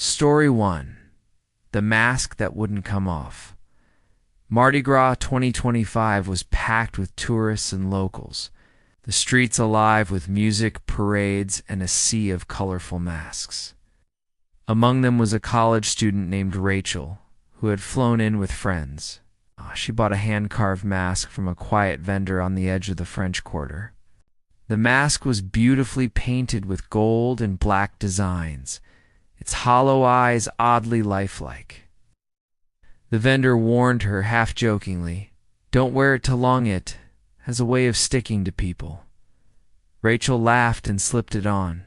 Story 1. The Mask That Wouldn't Come Off. Mardi Gras 2025 was packed with tourists and locals, the streets alive with music, parades, and a sea of colorful masks. Among them was a college student named Rachel, who had flown in with friends. She bought a hand-carved mask from a quiet vendor on the edge of the French Quarter. The mask was beautifully painted with gold and black designs, its hollow eyes oddly lifelike. The vendor warned her half-jokingly, "Don't wear it too long, it has a way of sticking to people." Rachel laughed and slipped it on.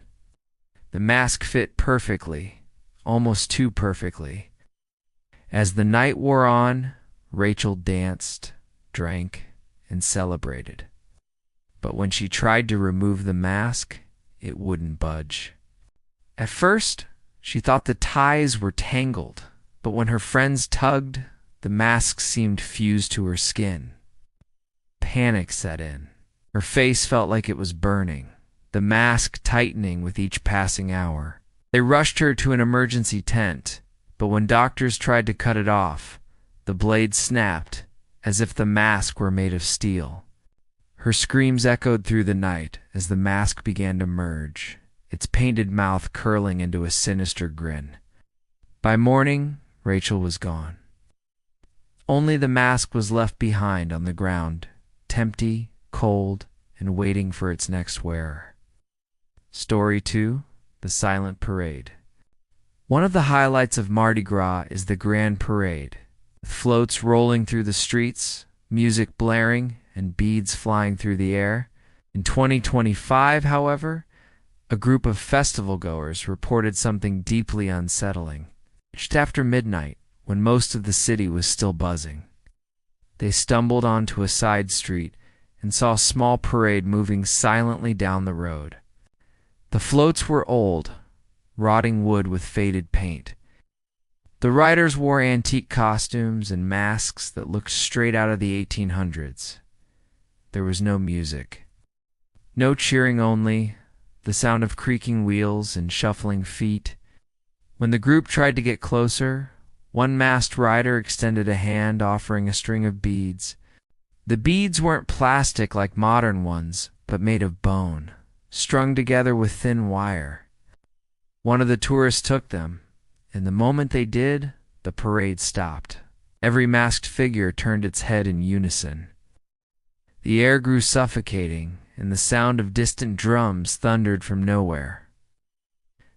The mask fit perfectly, almost too perfectly. As the night wore on, Rachel danced, drank, and celebrated. But when she tried to remove the mask, it wouldn't budge. At first, she thought the ties were tangled, but when her friends tugged, the mask seemed fused to her skin. Panic set in. Her face felt like it was burning, the mask tightening with each passing hour. They rushed her to an emergency tent, but when doctors tried to cut it off, the blade snapped as if the mask were made of steel. Her screams echoed through the night as the mask began to merge, its painted mouth curling into a sinister grin. By morning, Rachel was gone. Only the mask was left behind on the ground, empty, cold, and waiting for its next wearer. Story 2. The Silent Parade. One of the highlights of Mardi Gras is the Grand Parade, with floats rolling through the streets, music blaring, and beads flying through the air. In 2025, however, a group of festival-goers reported something deeply unsettling. Just after midnight, when most of the city was still buzzing, they stumbled onto a side street and saw a small parade moving silently down the road. The floats were old, rotting wood with faded paint. The riders wore antique costumes and masks that looked straight out of the 1800s. There was no music. No cheering, only the sound of creaking wheels and shuffling feet. When the group tried to get closer, one masked rider extended a hand offering a string of beads. The beads weren't plastic like modern ones, but made of bone, strung together with thin wire. One of the tourists took them, and the moment they did, the parade stopped. Every masked figure turned its head in unison. The air grew suffocating, and the sound of distant drums thundered from nowhere.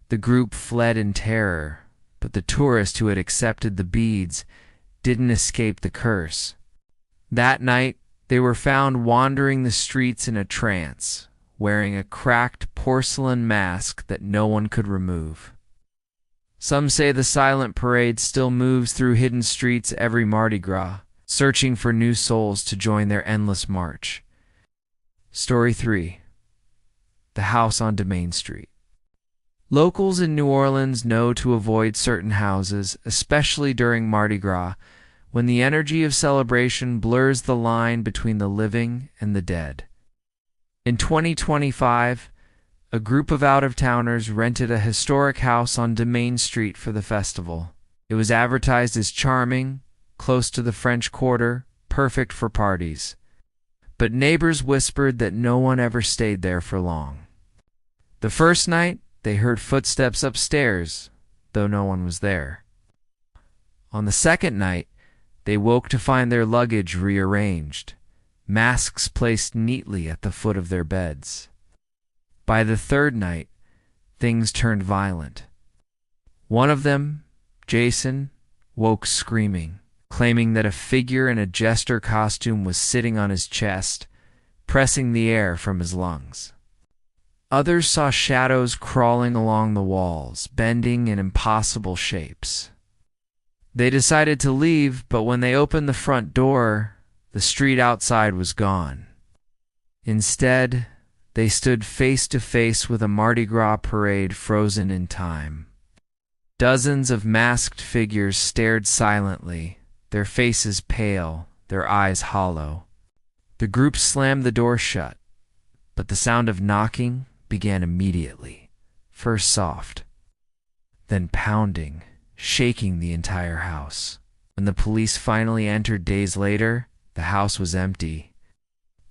The group fled in terror, but the tourist who had accepted the beads didn't escape the curse. That night, they were found wandering the streets in a trance, wearing a cracked porcelain mask that no one could remove. Some say the silent parade still moves through hidden streets every Mardi Gras, searching for new souls to join their endless march. Story 3. The House on Dumaine Street. Locals in New Orleans know to avoid certain houses, especially during Mardi Gras, when the energy of celebration blurs the line between the living and the dead. In 2025, a group of out-of-towners rented a historic house on Dumaine Street for the festival. It was advertised as charming, close to the French Quarter, perfect for parties. But neighbors whispered that no one ever stayed there for long. The first night, they heard footsteps upstairs, though no one was there. On the second night, they woke to find their luggage rearranged, masks placed neatly at the foot of their beds. By the third night, things turned violent. One of them, Jason, woke screaming, claiming that a figure in a jester costume was sitting on his chest, pressing the air from his lungs. Others saw shadows crawling along the walls, bending in impossible shapes. They decided to leave, but when they opened the front door, the street outside was gone. Instead, they stood face to face with a Mardi Gras parade frozen in time. Dozens of masked figures stared silently, their faces pale, their eyes hollow. The group slammed the door shut, but the sound of knocking began immediately, first soft, then pounding, shaking the entire house. When the police finally entered days later, the house was empty.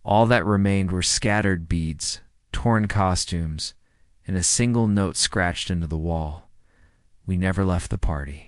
All that remained were scattered beads, torn costumes, and a single note scratched into the wall. We never left the party.